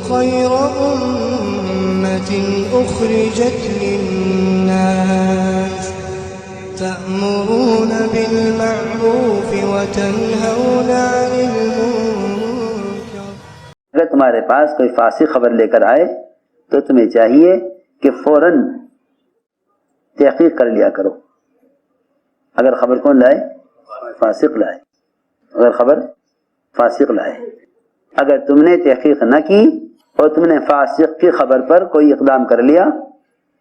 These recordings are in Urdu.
خير أمة أخرجت للناس تأمرون بالمعروف وتنهون عن المنكر. اگر تمہارے پاس کوئی فاسق خبر لے کر آئے تو تمہیں چاہیے کہ فوراً تحقیق کر لیا کرو. اگر خبر کون لائے؟ فاسق لائے. اگر خبر فاسق لائے، اگر تم نے تحقیق نہ کی اور تم نے فاسق کی خبر پر کوئی اقدام کر لیا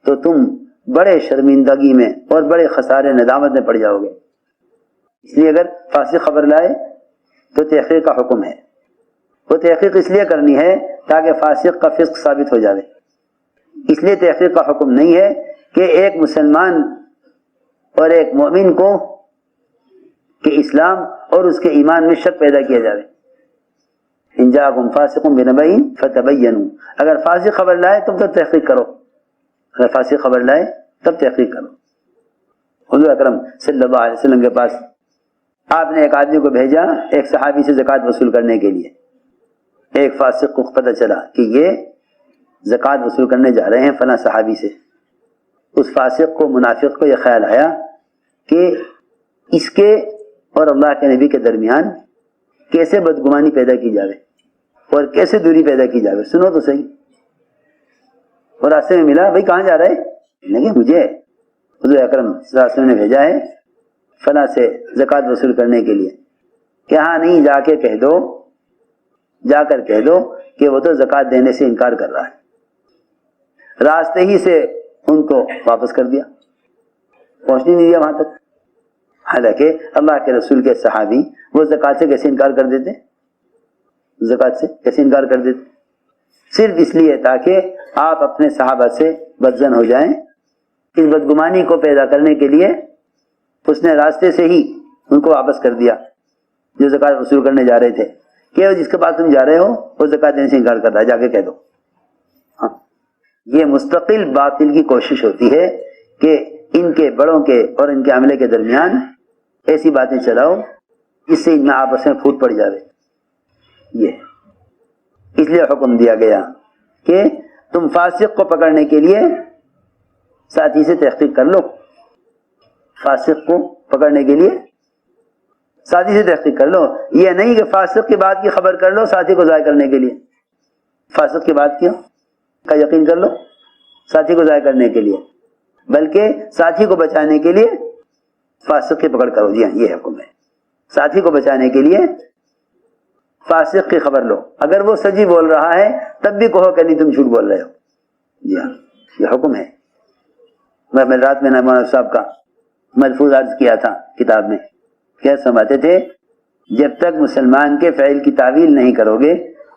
تو تم بڑے شرمندگی میں اور بڑے خسارے ندامت میں پڑ جاؤ گے. اس لیے اگر فاسق خبر لائے تو تحقیق کا حکم ہے. وہ تحقیق اس لیے کرنی ہے تاکہ فاسق کا فسق ثابت ہو جائے. اس لیے تحقیق کا حکم نہیں ہے کہ ایک مسلمان اور ایک مومن کو کہ اسلام اور اس کے ایمان میں شک پیدا کیا جائے. ان جاءکم فاسق بنبأ فتبینوا، اگر فاسق خبر لائے تم تو تحقیق کرو. اگر فاسق خبر لائے تب تحقیق کرو. حضور اکرم صلی اللہ علیہ وسلم کے پاس آپ نے ایک آدمی کو بھیجا ایک صحابی سے زکوٰۃ وصول کرنے کے لیے. ایک فاسق کو پتہ چلا کہ یہ زکوٰۃ وصول کرنے جا رہے ہیں فلاں صحابی سے. اس فاسق کو، منافق کو یہ خیال آیا کہ اس کے اور اللہ کے نبی کے درمیان کیسے بدگمانی پیدا کی جاوے اور کیسے دوری پیدا کی جاوے. سنو تو صحیح. اور راستے میں ملا، بھائی کہاں جا رہے؟ لگے مجھے حضور اکرم صلی اللہ علیہ وسلم نے بھیجا ہے فلاں سے زکوٰۃ وصول کرنے کے لیے. کہ ہاں نہیں، جا کے کہہ دو، جا کر کہہ دو کہ وہ تو زکوٰۃ دینے سے انکار کر رہا ہے. راستے ہی سے ان کو واپس کر دیا، پہنچنے نہیں دیا وہاں تک. حالانکہ اللہ کے رسول کے صحابی وہ زکوٰۃ سے کیسے انکار کر دیتے؟ زکوٰۃ سے کیسے انکار کر دیتے؟ صرف اس لیے تاکہ آپ اپنے صحابہ سے بدظن ہو جائیں. اس بدگمانی کو پیدا کرنے کے لیے اس نے راستے سے ہی ان کو واپس کر دیا جو زکوٰۃ وصول کرنے جا رہے تھے، کہ جس کے پاس تم جا رہے ہو وہ زکوٰۃ دینے سے انکار کر رہا ہے، جا کے کہہ دو. ہاں، یہ مستقل باطل کی کوشش ہوتی ہے کہ ان کے بڑوں کے اور ان کے عملے کے درمیان ایسی باتیں چلاؤ جس سے ان میں آپس میں پھوٹ پڑ جاوے. یہ اس لیے حکم دیا گیا کہ تم فاسق کو پکڑنے کے لیے ساتھی سے تحقیق کر لو. فاسق کو پکڑنے کے لیے ساتھی سے تحقیق کر لو. یہ نہیں کہ فاسق کی بات کی خبر کر لو ساتھی کو ضائع کرنے کے لیے. فاسق کی بات کا یقین کر لو ساتھی کو ضائع کرنے کے لیے، بلکہ ساتھی کو بچانے کے لیے فاسق کی پکڑ کرو. جی ہاں، یہ حکم ہے. ساتھی کو بچانے کے لیے فاسق کی خبر لو. اگر وہ سچی بول رہا ہے تب بھی کہو کہ نہیں تم جھوٹ بول رہے ہو. جی ہاں، یہ حکم ہے. میں رات میں مولانا صاحب کا ملفوظ عرض کیا تھا کتاب میں. کیا سمجھتے تھے؟ جب تک مسلمان کے فعل کی تعویل نہیں کرو گے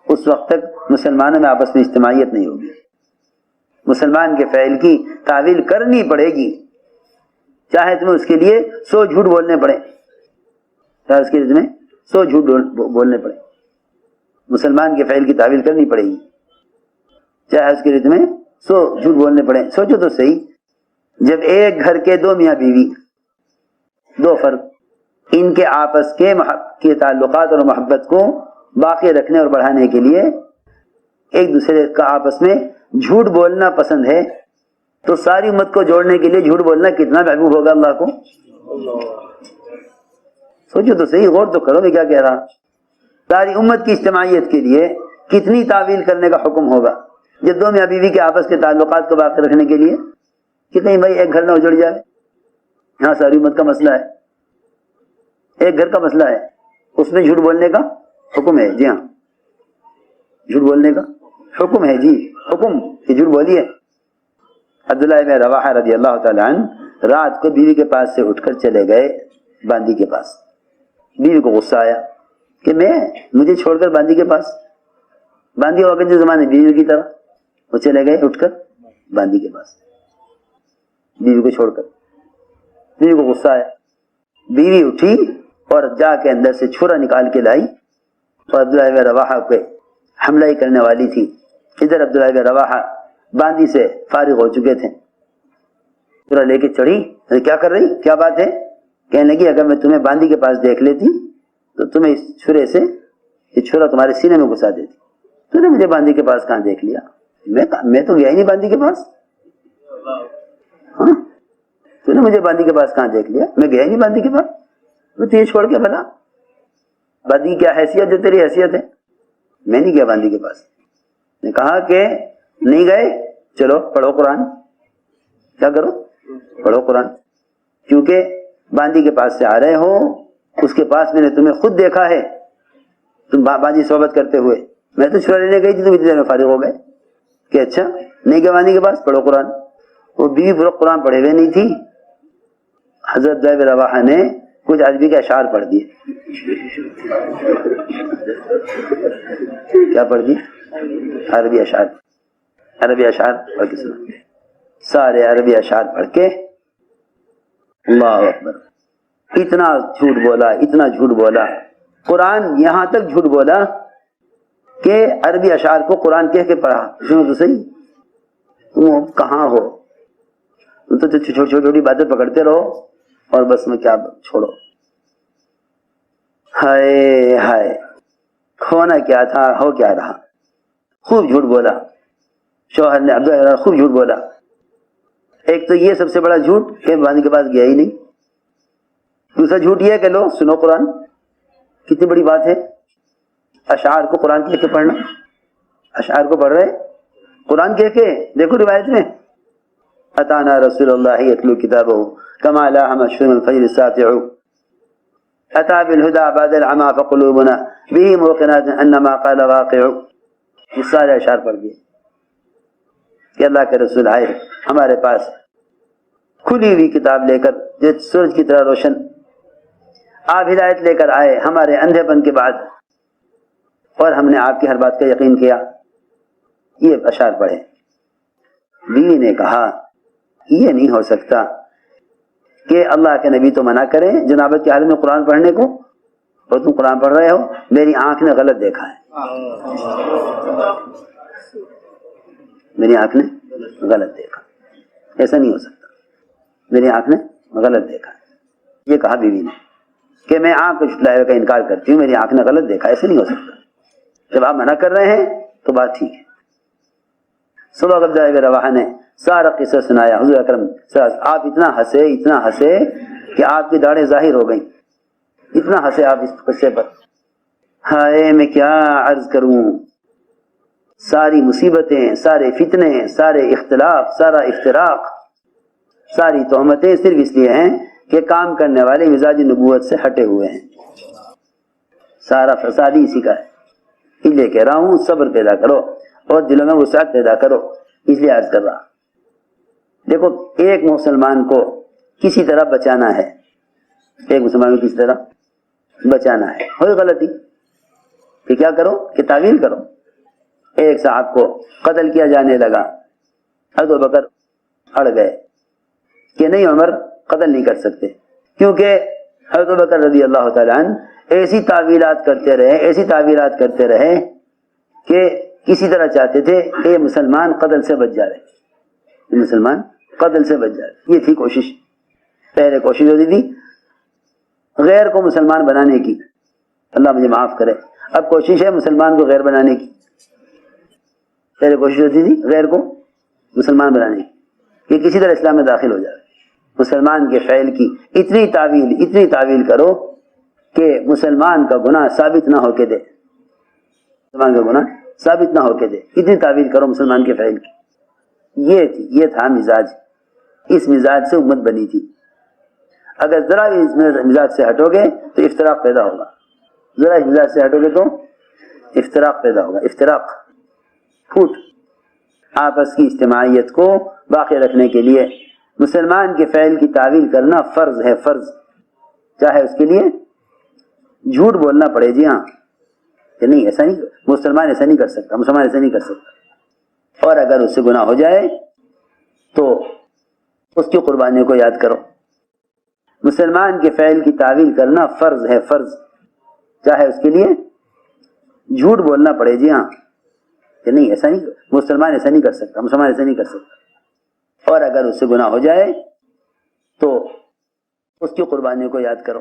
اس وقت تک مسلمانوں میں آپس میں اجتماعیت نہیں ہوگی. مسلمان کے فعل کی تعویل کرنی پڑے گی، چاہے تمہیں اس کے لیے 100 جھوٹ بولنے پڑے، چاہے اس کے لیے تمہیں 100 جھوٹ بولنے پڑے. مسلمان کے فعل کی تعویل کرنی پڑے گی، چاہے اس کے لیے تمہیں 100 جھوٹ بولنے پڑے. سوچو تو صحیح، جب ایک گھر کے 2 میاں بیوی، 2 فرد، ان کے آپس کے تعلقات اور محبت کو باقی رکھنے اور بڑھانے کے لیے ایک دوسرے کا آپس میں جھوٹ بولنا پسند ہے، تو ساری امت کو جوڑنے کے لیے جھوٹ بولنا کتنا محبوب ہوگا اللہ کو. سوچو تو صحیح، غور تو کرو میں کیا کہہ رہا. ساری امت کی اجتماعیت کے لیے کتنی تعویل کرنے کا حکم ہوگا جب 2 میاں بیوی کے آپس کے تعلقات کو باقی رکھنے کے لیے کہ نہیں بھائی ایک گھر نہ اجڑ جائے. یہاں ساری امت کا مسئلہ ہے، ایک گھر کا مسئلہ ہے، اس میں جھوٹ بولنے کا حکم ہے. جی ہاں، جھوٹ بولنے کا حکم ہے. جی حکم کہ جھوٹ بولیے. عبداللہ بن رواحہ رضی اللہ تعالیٰ عنہ رات کو بیوی کے پاس سے اٹھ کر چلے گئے باندی کے پاس. بیوی کو غصہ آیا کہ مجھے چھوڑ کر باندی کے پاس. باندی ہوا کے زمانے بیوی کی طرح وہ چلے گئے اٹھ کر باندی کے پاس، بیوی کو چھوڑ کر. بیوی کو غصہ آیا، بیوی اٹھی اور جا کے اندر سے چھرا نکال کے لائی اور عبداللہ بن رواحہ پہ حملہ ہی کرنے والی تھی. ادھر عبداللہ بن رواحہ باندی سے فارغ ہو چکے تھے. چھرا لے کے چڑھی، کیا کر رہی، کیا بات ہے؟ کہنے لگی اگر میں تمہیں باندی کے پاس دیکھ لیتی تو تمہیں اس چھرے سے، یہ چھرا تمہارے سینے میں گھسا دیتی، تو نے مجھے باندی کے پاس کہاں دیکھ لیا؟ میں تو گیا ہی نہیں باندی کے پاس. ہاں تو نے مجھے باندی کے پاس کہاں دیکھ لیا؟ میں گیا ہی نہیں باندی کے پاس. میں تجھے چھوڑ کے بھلا باندی کی کیا حیثیت ہے؟ تیری حیثیت ہے. میں نہیں گیا باندی کے پاس. نے کہا کہ نہیں گئے، چلو پڑھو قرآن. کیا کرو؟ پڑھو قرآن. کیونکہ باندی کے پاس سے آ رہے ہو، اس کے پاس میں نے تمہیں خود دیکھا ہے تم باندی صحبت کرتے ہوئے. میں تو چھڑا لینے گئی تھی، تم اتنے دیر میں فارغ ہو گئے کہ اچھا نہیں گیا باندی کے پاس، پڑھو قرآن. وہ بیوی فروغ قرآن پڑھے ہوئے نہیں تھی. حضرت زید بن رواحہ نے کچھ عربی کے اشعار پڑھ دیے. کیا پڑھ دیے؟ عربی اشعار. عربی اشعار پڑھ کے سنا. سارے عربی اشعار پڑھ کے اللہ اکبر اتنا جھوٹ بولا، اتنا جھوٹ بولا. قرآن یہاں تک جھوٹ بولا کہ عربی اشعار کو قرآن کہہ کے پڑھا. سنو تو صحیح، تم کہاں ہو؟ تم تو چھوٹی چھوٹی باتیں پکڑتے رہو اور بس میں کیا چھوڑو. ہائے ہائے، کھونا کیا تھا ہو کیا رہا. خوب جھوٹ بولا شوہر نے، عبداللہ خوب جھوٹ بولا. ایک تو یہ سب سے بڑا جھوٹ کہ باندی کے پاس گیا ہی نہیں. دوسرا جھوٹ یہ ہے کہ لو سنو قرآن. کتنی بڑی بات ہے اشعار کو قرآن کہہ کے پڑھنا. اشعار کو پڑھ رہے قرآن کہہ کے. دیکھو روایت میں اتانا رسول اللہ یتلو کتابہ کما لاح مشرم الفجر الساطع اتا بالہدى بعد العمى فقلوبنا به موقنات انما قال واقع. یہ سارے اشعار پڑھ دیے کہ اللہ کے رسول آئے ہمارے پاس کھلی ہوئی کتاب لے کر جو سورج کی طرح روشن. آپ ہدایت لے کر آئے ہمارے اندھے پن کے بعد اور ہم نے آپ کی ہر بات کا یقین کیا. یہ اشعار پڑھے. بیوی نے کہا یہ نہیں ہو سکتا کہ اللہ کے نبی تو منع کریں جنابت کی حالت میں قرآن پڑھنے کو اور تم قرآن پڑھ رہے ہو. میری آنکھ نے غلط دیکھا ہے. میری آنکھ نے غلط دیکھا. ایسا نہیں ہو سکتا. میری آنکھ نے غلط دیکھا. یہ کہا بیوی نے کہ میں آنکھ کو جھٹلائے کا انکار کرتی ہوں، میری آنکھ نے غلط دیکھا. ایسے نہیں ہو سکتا. جب آپ منع کر رہے ہیں تو بات ٹھیک ہے. صبح عبداللہ بن رواحہ نے سارا قصہ سنایا. حضور اکرم صلی اللہ علیہ وسلم آپ اتنا ہنسے کہ آپ کی داڑھیں ظاہر ہو گئیں. اتنا ہنسے آپ اس قصے پر. ہائے میں کیا عرض کروں. ساری مصیبتیں، سارے فتنے، سارے اختلاف، سارا افتراق، ساری تہمتیں صرف اس لیے ہیں کہ کام کرنے والے مزاج نبوت سے ہٹے ہوئے ہیں. سارا فساد اسی کا ہے. اس لیے کہہ رہا ہوں صبر پیدا کرو اور دلوں میں وسعت پیدا کرو. اس لیے عرض کر رہا. دیکھو ایک مسلمان کو کسی طرح بچانا ہے. ایک مسلمان کو کسی طرح بچانا ہے. ہوئی غلطی کہ کیا کرو کہ تعویل کرو. ایک صاحب کو قتل کیا جانے لگا. حضرت بکر اڑ گئے کہ نہیں عمر قتل نہیں کر سکتے، کیونکہ حضرت بکر رضی اللہ تعالیٰ عنہ ایسی تعویلات کرتے رہے کہ کسی طرح چاہتے تھے کہ یہ مسلمان قتل سے بچ جا رہے. یہ مسلمان قتل سے بچ جا رہے. یہ تھی کوشش. پہلے کوشش ہوتی تھی غیر کو مسلمان بنانے کی. اللہ مجھے معاف کرے. اب کوشش ہے مسلمان کو غیر بنانے کی. پہلے کوشش ہوتی تھی غیر کو مسلمان بنانے کی کہ کسی طرح اسلام میں داخل ہو جائے. مسلمان کے فعل کی اتنی تعویل کرو کہ مسلمان کا گناہ ثابت نہ ہو کے دے. مسلمان کا گناہ ثابت نہ ہو کے دے. اتنی تعویل کرو مسلمان کے فعل کی. یہ تھا مزاج. اس مزاج سے امت بنی تھی. اگر ذرا اس مزاج سے ہٹو گے تو افتراق پیدا ہوگا. ذرا اس مزاج سے ہٹو گے تو افتراق پیدا ہوگا. افتراق، پھوٹ. آپس کی اجتماعیت کو باقی رکھنے کے لیے مسلمان کے فعل کی تعویل کرنا فرض ہے. فرض، چاہے اس کے لیے جھوٹ بولنا پڑے. جی ہاں کہ نہیں ایسا نہیں، مسلمان ایسا نہیں کر سکتا، مسلمان ایسا نہیں کر سکتا. اور اگر اس سے گناہ ہو جائے تو اس کی قربانیوں کو یاد کرو. مسلمان کے فعل کی تعویل کرنا فرض ہے. فرض، چاہے اس کے لیے جھوٹ بولنا پڑے. جی ہاں کہ نہیں ایسا نہیں، مسلمان ایسا نہیں کر سکتا، مسلمان ایسا نہیں کر سکتا. اور اگر اس سے گناہ ہو جائے تو اس کی قربانیوں کو یاد کرو.